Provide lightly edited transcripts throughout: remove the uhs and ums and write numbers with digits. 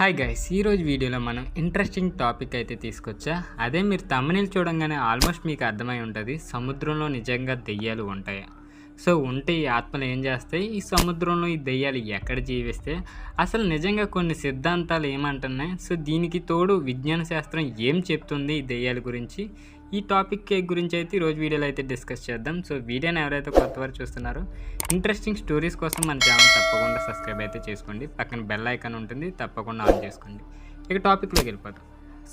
Hi guys, ఈరోజు వీడియోలో మనం ఇంట్రెస్టింగ్ టాపిక్ అయితే తీసుకొచ్చా. అదే మీరు తమ్మునిల్ చూడంగానే ఆల్మోస్ట్ మీకు అర్థమై ఉంటుంది, సముద్రంలో నిజంగా దెయ్యాలు ఉంటాయా? సో ఉంటే ఈ ఆత్మలు ఏం చేస్తాయి, ఈ సముద్రంలో ఈ దెయ్యాలు ఎక్కడ జీవిస్తే, అసలు నిజంగా కొన్ని సిద్ధాంతాలు ఏమంటున్నాయి, సో దీనికి తోడు విజ్ఞాన శాస్త్రం ఏం చెప్తుంది ఈ దెయ్యాల గురించి, ఈ టాపిక్ గురించి అయితే ఈరోజు వీడియోలో అయితే డిస్కస్ చేద్దాం. సో వీడియోని ఎవరైతే కొత్తవారు చూస్తున్నారో ఇంట్రెస్టింగ్ స్టోరీస్ కోసం మన ఛానల్ తప్పకుండా సబ్స్క్రైబ్ అయితే చేసుకోండి. పక్కన బెల్ ఐకాన్ ఉంటుంది, తప్పకుండా ఆన్ చేసుకోండి. ఇక టాపిక్లోకి వెళ్ళిపోతాం.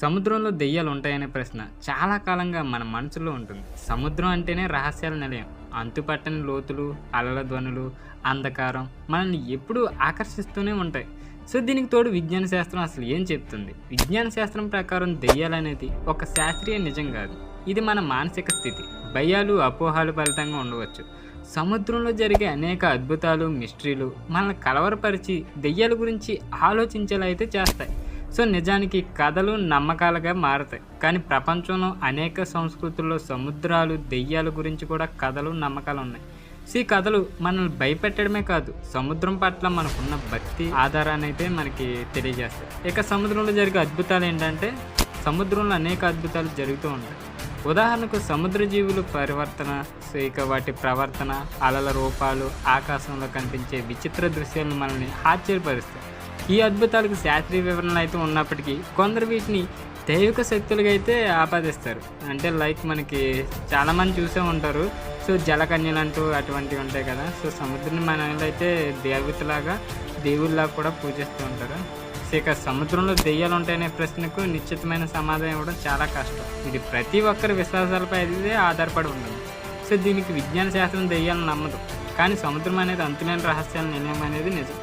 సముద్రంలో దెయ్యాలు ఉంటాయనే ప్రశ్న చాలా కాలంగా మన మనసులో ఉంటుంది. సముద్రం అంటేనే రహస్యాల నిలయం. అంతుపట్టని లోతులు, అలల ధ్వనులు, అంధకారం మనల్ని ఎప్పుడూ ఆకర్షిస్తూనే ఉంటాయి. సో దీనికి తోడు విజ్ఞాన శాస్త్రం అసలు ఏం చెప్తుంది? విజ్ఞాన శాస్త్రం ప్రకారం దెయ్యాలనేది ఒక శాస్త్రీయ నిజం కాదు, ఇది మన మానసిక స్థితి, భయాలు, అపోహాలు ఫలితంగా ఉండవచ్చు. సముద్రంలో జరిగే అనేక అద్భుతాలు, మిస్టరీలు మనల్ని కలవరపరిచి దెయ్యాల గురించి ఆలోచించేలా అయితే చేస్తాయి. సో నిజానికి కథలు నమ్మకాలుగా మారతాయి, కానీ ప్రపంచంలో అనేక సంస్కృతుల్లో సముద్రాలు, దెయ్యాల గురించి కూడా కథలు, నమ్మకాలు ఉన్నాయి. సో ఈ కథలు మనల్ని భయపెట్టడమే కాదు, సముద్రం పట్ల మనకున్న భక్తి ఆధారాన్ని అయితే మనకి తెలియజేస్తాయి. ఇక సముద్రంలో జరిగే అద్భుతాలు ఏంటంటే, సముద్రంలో అనేక అద్భుతాలు జరుగుతూ ఉంటాయి. ఉదాహరణకు సముద్ర జీవులు పరివర్తన, సో ఇక వాటి ప్రవర్తన, అలల రూపాలు, ఆకాశంలో కనిపించే విచిత్ర దృశ్యాలను మనల్ని ఆశ్చర్యపరుస్తాయి. ఈ అద్భుతాలకు శాస్త్రీయ వివరణలు అయితే ఉన్నప్పటికీ కొందరు వీటిని దైవిక శక్తులుగా అయితే ఆపాదిస్తారు. అంటే లైక్ మనకి చాలామంది చూసే ఉంటారు, సో జలకన్యలు అంటూ అటువంటివి ఉంటాయి కదా. సో సముద్రాన్ని మనలో అయితే దేవతలాగా, దేవుళ్ళలాగా కూడా పూజిస్తూ ఉంటారు. సో ఇక సముద్రంలో దెయ్యాలు ఉంటాయనే ప్రశ్నకు నిశ్చితమైన సమాధానం ఇవ్వడం చాలా కష్టం. ఇది ప్రతి ఒక్కరి విశ్వాసాలపై అయితే ఆధారపడి ఉంటుంది. సో దీనికి విజ్ఞాన శాస్త్రం దెయ్యాలను నమ్మదు, కానీ సముద్రం అనేది అంతులేని రహస్యాల నిలయం అనేది నిజం.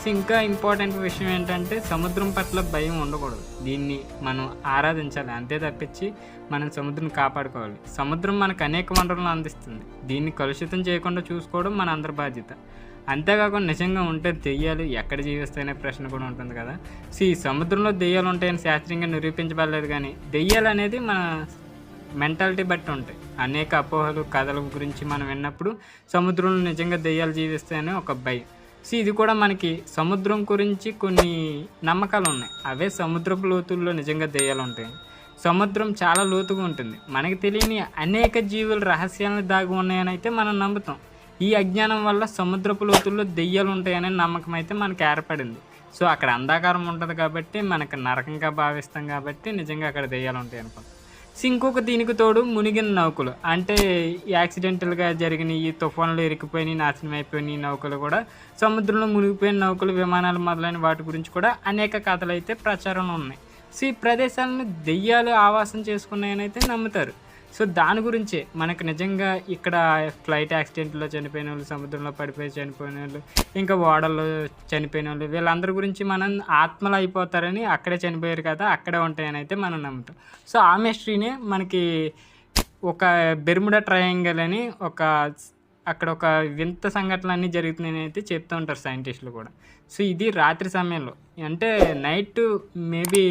సో ఇంకా ఇంపార్టెంట్ విషయం ఏంటంటే, సముద్రం పట్ల భయం ఉండకూడదు, దీన్ని మనం ఆరాధించాలి, అంతే తప్పించి మనం సముద్రం కాపాడుకోవాలి. సముద్రం మనకు అనేక వనరులను అందిస్తుంది, దీన్ని కలుషితం చేయకుండా చూసుకోవడం మన అందరి బాధ్యత. అంతేకాకుండా నిజంగా ఉంటే దెయ్యాలు ఎక్కడ జీవిస్తాయనే ప్రశ్న కూడా ఉంటుంది కదా. సో ఈ సముద్రంలో దెయ్యాలు ఉంటాయని శాస్త్రీయంగా నిరూపించబడలేదు, కానీ దెయ్యాలు అనేది మన మెంటాలిటీ బట్టి ఉంటాయి. అనేక అపోహలు, కథల గురించి మనం విన్నప్పుడు సముద్రంలో నిజంగా దెయ్యాలు జీవిస్తాయని ఒక భయం. సో ఇది కూడా మనకి సముద్రం గురించి కొన్ని నమ్మకాలు ఉన్నాయి, అవే సముద్రపు లోతుల్లో నిజంగా దెయ్యాలు ఉంటాయి. సముద్రం చాలా లోతుగా ఉంటుంది, మనకి తెలియని అనేక జీవుల రహస్యాలను దాగి ఉన్నాయని అయితే మనం నమ్ముతాం. ఈ అజ్ఞానం వల్ల సముద్రపు లోతుల్లో దెయ్యాలు ఉంటాయనే నమ్మకం అయితే మనకి ఏర్పడింది. సో అక్కడ అంధకారం ఉంటుంది కాబట్టి మనకు నరకంగా భావిస్తాం, కాబట్టి నిజంగా అక్కడ దెయ్యాలు ఉంటాయి అనుకుంటాం. సో ఇంకొక దీనికి తోడు మునిగిన నౌకలు, అంటే యాక్సిడెంటల్గా జరిగిన ఈ తుఫాన్లు ఇరికిపోయినాయి, నాశనం అయిపోయిన ఈ నౌకలు కూడా, సముద్రంలో మునిగిపోయిన నౌకలు, విమానాలు మొదలైన వాటి గురించి కూడా అనేక కథలు అయితే ప్రచారంలో ఉన్నాయి. సో ఈ ప్రదేశాలను దెయ్యాలు ఆవాసం చేసుకున్నాయని అయితే నమ్ముతారు. సో దాని గురించే మనకు నిజంగా ఇక్కడ ఫ్లైట్ యాక్సిడెంట్లో చనిపోయిన వాళ్ళు, సముద్రంలో పడిపోయి చనిపోయిన వాళ్ళు, ఇంకా ఓడల్లో చనిపోయిన వాళ్ళు, వీళ్ళందరి గురించి మనం ఆత్మలు అయిపోతారని, అక్కడే చనిపోయారు కదా, అక్కడే ఉంటాయని అయితే మనం నమ్ముతాం. సో ఆ మిస్టరీనే మనకి ఒక బెర్ముడా ట్రయాంగిల్ అని అక్కడ ఒక వింత సంఘటనలు అన్నీ జరుగుతున్నాయని అయితే చెప్తూ ఉంటారు సైంటిస్టులు కూడా. సో ఇది రాత్రి సమయంలో, అంటే మేబీ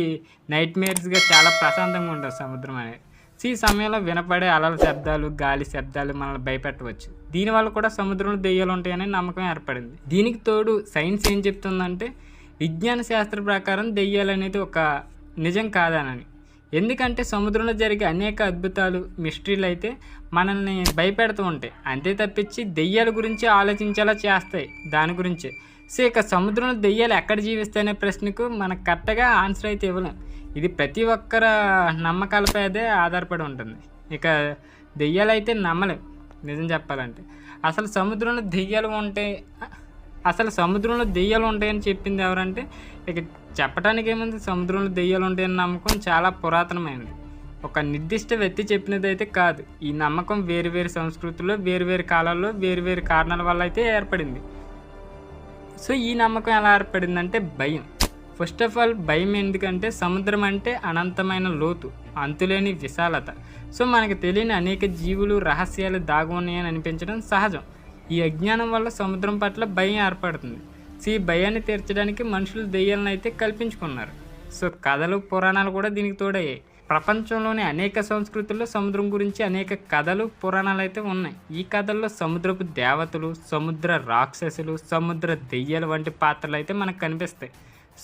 నైట్ మేర్స్గా చాలా ప్రశాంతంగా ఉంటుంది సముద్రం అనేది. సో ఈ సమయంలో వినపడే అలల శబ్దాలు, గాలి శబ్దాలు మనల్ని భయపెట్టవచ్చు. దీనివల్ల కూడా సముద్రంలో దెయ్యాలు ఉంటాయనే నమ్మకం ఏర్పడింది. దీనికి తోడు సైన్స్ ఏం చెప్తుందంటే, విజ్ఞాన శాస్త్ర ప్రకారం దెయ్యాలు అనేది ఒక నిజం కాదనని. ఎందుకంటే సముద్రంలో జరిగే అనేక అద్భుతాలు, మిస్టరీలు అయితే మనల్ని భయపెడుతూ ఉంటాయి, అంతే తప్పించి దెయ్యాల గురించి ఆలోచించేలా చేస్తాయి దాని గురించే. సో ఇక సముద్రంలో దెయ్యాలు ఎక్కడ జీవిస్తాయనే ప్రశ్నకు మనకు కరెక్ట్గా ఆన్సర్ అయితే ఇవ్వలేం. ఇది ప్రతి ఒక్కరి నమ్మకాలపై అదే ఆధారపడి ఉంటుంది. ఇక దెయ్యాలు అయితే నమ్మలేం నిజం చెప్పాలంటే. అసలు సముద్రంలో దెయ్యాలు ఉంటాయని చెప్పింది ఎవరంటే, ఇక చెప్పడానికి ఏముంది, సముద్రంలో దెయ్యాలు ఉంటాయని నమ్మకం చాలా పురాతనమైనది, ఒక నిర్దిష్ట వ్యక్తి చెప్పినది అయితే కాదు. ఈ నమ్మకం వేరు వేరు సంస్కృతుల్లో, వేరు వేరు కాలాల్లో, వేరు వేరు కారణాల వల్ల అయితే ఏర్పడింది. సో ఈ నమ్మకం ఎలా ఏర్పడిందంటే, భయం. ఫస్ట్ ఆఫ్ ఆల్ భయం ఎందుకంటే, సముద్రం అంటే అనంతమైన లోతు, అంతులేని విశాలత. సో మనకు తెలియని అనేక జీవులు, రహస్యాలు దాగి ఉన్నాయని అనిపించడం సహజం. ఈ అజ్ఞానం వల్ల సముద్రం పట్ల భయం ఏర్పడుతుంది. సో ఈ భయాన్ని తీర్చడానికి మనుషులు దెయ్యాలను అయితే కల్పించుకున్నారు. సో కథలు, పురాణాలు కూడా దీనికి తోడయ్యాయి. ప్రపంచంలోని అనేక సంస్కృతుల్లో సముద్రం గురించి అనేక కథలు, పురాణాలు అయితే ఉన్నాయి. ఈ కథల్లో సముద్రపు దేవతలు, సముద్ర రాక్షసులు, సముద్ర దెయ్యాలు వంటి పాత్రలు అయితే మనకు కనిపిస్తాయి.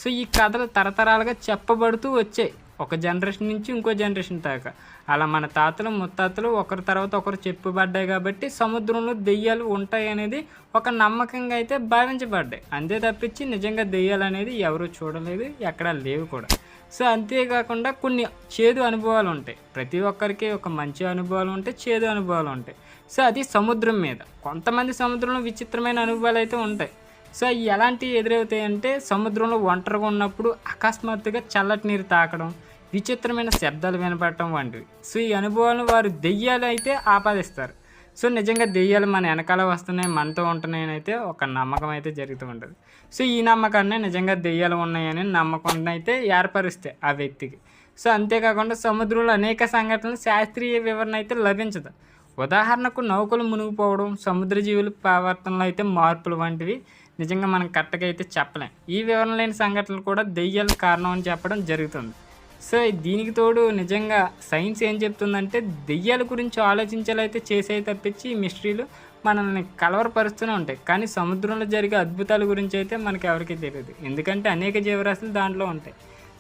సో ఈ కథలు తరతరాలుగా చెప్పబడుతూ వచ్చాయి, ఒక జనరేషన్ నుంచి ఇంకో జనరేషన్ దాకా. అలా మన తాతలు ముత్తాతలు ఒకరి తర్వాత ఒకరు చెప్పబడ్డాయి కాబట్టి సముద్రంలో దెయ్యాలు ఉంటాయి అనేది ఒక నమ్మకంగా అయితే భావించబడ్డాయి. అంతే తప్పించి నిజంగా దెయ్యాలు అనేది ఎవరు చూడలేదు, ఎక్కడా లేవు కూడా. సో అంతేకాకుండా కొన్ని చేదు అనుభవాలు ఉంటాయి. ప్రతి ఒక్కరికి ఒక మంచి అనుభవాలు ఉంటాయి, చేదు అనుభవాలు ఉంటాయి. సో అది సముద్రం మీద. కొంతమంది సముద్రంలో విచిత్రమైన అనుభవాలు అయితే ఉంటాయి. సో ఎలాంటివి ఎదురవుతాయి అంటే, సముద్రంలో ఒంటరిగా ఉన్నప్పుడు అకస్మాత్తుగా చల్లటి నీరు తాకడం, విచిత్రమైన శబ్దాలు వినపడటం వంటివి. సో ఈ అనుభవాలను వారు దెయ్యాలు అయితే ఆపాదిస్తారు. సో నిజంగా దెయ్యాలు మన వెనకాల వస్తున్నాయి, మనతో ఉంటున్నాయని అయితే ఒక నమ్మకం అయితే జరుగుతూ ఉంటుంది. సో ఈ నమ్మకాన్ని నిజంగా దెయ్యాలు ఉన్నాయని నమ్మకం అయితే ఏర్పరుస్తాయి ఆ వ్యక్తికి. సో అంతేకాకుండా సముద్రంలో అనేక సంఘటనలు శాస్త్రీయ వివరణ అయితే లభించదు. ఉదాహరణకు నౌకలు మునిగిపోవడం, సముద్ర జీవుల ప్రవర్తనలో అయితే మార్పులు వంటివి నిజంగా మనం కరెక్ట్గా అయితే చెప్పలేం. ఈ వివరణ లేని సంఘటనలు కూడా దెయ్యాలకు కారణం అని చెప్పడం జరుగుతుంది. సో దీనికి తోడు నిజంగా సైన్స్ ఏం చెప్తుందంటే, దెయ్యాల గురించి ఆలోచించాలైతే చేసే తప్పించి ఈ మిస్టరీలు మనల్ని కలవరపరుస్తూనే ఉంటాయి. కానీ సముద్రంలో జరిగే అద్భుతాల గురించి అయితే మనకి ఎవరికీ తెలియదు, ఎందుకంటే అనేక జీవరాశులు దాంట్లో ఉంటాయి.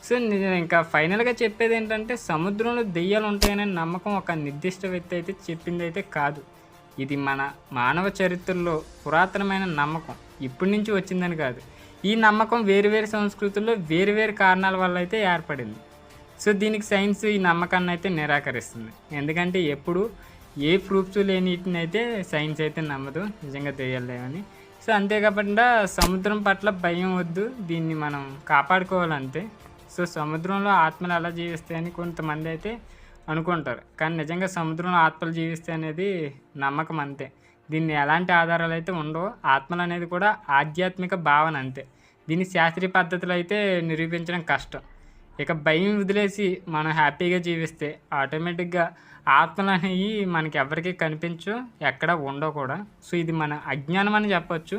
సో ఇంకా ఫైనల్గా చెప్పేది ఏంటంటే, సముద్రంలో దెయ్యాలు ఉంటాయనే నమ్మకం ఒక నిర్దిష్ట వ్యక్తి అయితే చెప్పింది అయితే కాదు. ఇది మన మానవ చరిత్రలో పురాతనమైన నమ్మకం, ఇప్పటి నుంచి వచ్చిందని కాదు. ఈ నమ్మకం వేరు సంస్కృతుల్లో వేరు కారణాల వల్ల అయితే ఏర్పడింది. సో దీనికి సైన్స్ ఈ నమ్మకాన్ని అయితే నిరాకరిస్తుంది, ఎందుకంటే ఎప్పుడు ఏ ప్రూఫ్స్ లేనిటిని అయితే సైన్స్ అయితే నమ్మదు నిజంగా దెయ్యాలు లేవని. సో అంతేకాకుండా సముద్రం పట్ల భయం వద్దు, దీన్ని మనం కాపాడుకోవాలంతే. సో సముద్రంలో ఆత్మలు ఎలా జీవిస్తాయని కొంతమంది అయితే అనుకుంటారు, కానీ నిజంగా సముద్రంలో ఆత్మలు జీవిస్తాయి అనేది నమ్మకం అంతే. దీన్ని ఎలాంటి ఆధారాలు అయితే ఉండవు. ఆత్మలు అనేది కూడా ఆధ్యాత్మిక భావన అంతే. దీన్ని శాస్త్రీయ పద్ధతులు అయితే నిరూపించడం కష్టం. ఇక భయం వదిలేసి మనం హ్యాపీగా జీవిస్తే ఆటోమేటిక్గా ఆత్మలు అనేవి మనకి ఎవరికి కనిపించవు, ఎక్కడ ఉండవు కూడా. సో ఇది మన అజ్ఞానం అని చెప్పొచ్చు.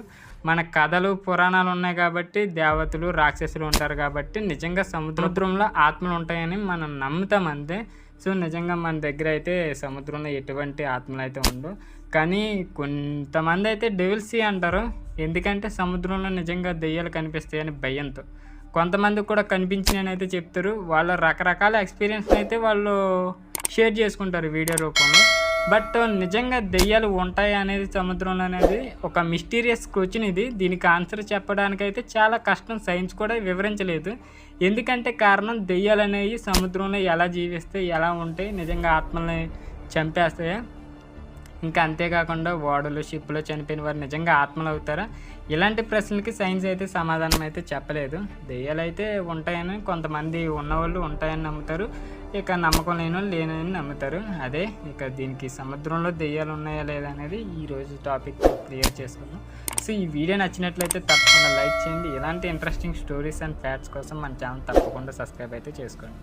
మన కథలు పురాణాలు ఉన్నాయి కాబట్టి దేవతలు రాక్షసులు ఉంటారు కాబట్టి నిజంగా సముద్రంలో ఆత్మలు ఉంటాయని మనం నమ్ముతాం అంతే. సో నిజంగా మన దగ్గర అయితే సముద్రంలో ఎటువంటి ఆత్మలు అయితే ఉండవు. కానీ కొంతమంది అయితే డెవిల్సీ అంటారు, ఎందుకంటే సముద్రంలో నిజంగా దెయ్యాలు కనిపిస్తాయని భయంతో. కొంతమందికి కూడా కనిపించినని అయితే చెప్తారు. వాళ్ళ రకరకాల ఎక్స్పీరియన్స్ అయితే వాళ్ళు షేర్ చేసుకుంటారు వీడియో రూపంలో. బట్ నిజంగా దెయ్యాలు ఉంటాయి అనేది సముద్రంలో అనేది ఒక మిస్టీరియస్ క్వశ్చన్. దీనికి ఆన్సర్ చెప్పడానికైతే చాలా కష్టం, సైన్స్ కూడా వివరించలేదు. ఎందుకంటే కారణం దెయ్యాలు అనేవి సముద్రంలో ఎలా జీవిస్తాయి, ఎలా ఉంటాయి, నిజంగా ఆత్మల్ని చంపేస్తాయా, ఇంకా అంతేకాకుండా ఓడలు షిప్లో చనిపోయిన వారు నిజంగా ఆత్మలు అవుతారా, ఇలాంటి ప్రశ్నలకి సైన్స్ అయితే సమాధానం అయితే చెప్పలేదు. దెయ్యాలు అయితే ఉంటాయని కొంతమంది ఉన్నవాళ్ళు ఉంటాయని నమ్ముతారు, ఇక నమ్మకం లేని వాళ్ళు లేనని నమ్ముతారు. అదే ఇక దీనికి సముద్రంలో దెయ్యాలు ఉన్నాయా లేదా అనేది ఈరోజు టాపిక్ క్లియర్ చేసుకుందాం. సో ఈ వీడియో నచ్చినట్లయితే తప్పకుండా లైక్ చేయండి. ఇలాంటి ఇంట్రెస్టింగ్ స్టోరీస్ అండ్ ఫ్యాక్ట్స్ కోసం మన ఛానల్ తప్పకుండా సబ్స్క్రైబ్ అయితే చేసుకోండి.